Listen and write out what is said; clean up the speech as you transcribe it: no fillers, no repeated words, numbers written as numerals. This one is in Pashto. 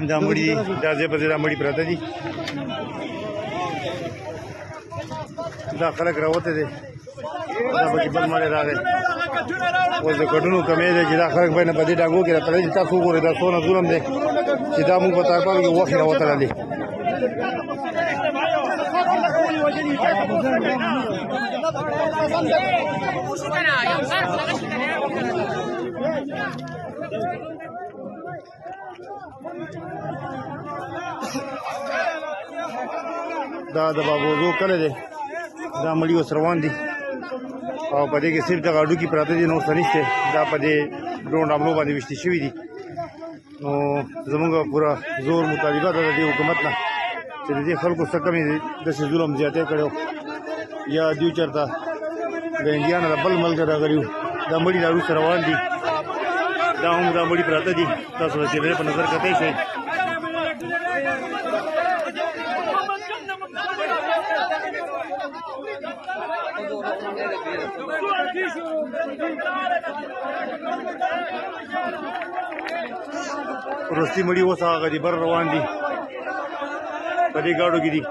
دا مړي دا ځای په ځای دا مړي پراته دي دا خلک راوته دي دا پکې بل مړی راغی اوس د کډونو کمی دی چې دا خلک باید نه په دې ډانګو کې راتړی چې تاسو وګورئ دا څونه ظلم دی چې دا موږ په طالبانو کې غوښې راوتړلې دا د بابوزو کلی دی دا مړي اوس روان دي او په دې کې صرف دغه هډوکي پراته دي نور څه نشته دا په دې ډرون حملو باندې ویشتې شوي دي نو زموږ پوره زور مطالبه ده د دې حکومت نه چې د دې خلکو څه کمې داسې ظلم زیاتی کړی یا دوی چېرته د انډیا نه د بل ملک راغلي وو دا مړي لا وروسته روان دي دا هم دا مړي پراته دي تاسو د کیمرې په نظر کتی شئ وروستي مړي اوس هغه دي بر روان دي په دې ګاډو کې دي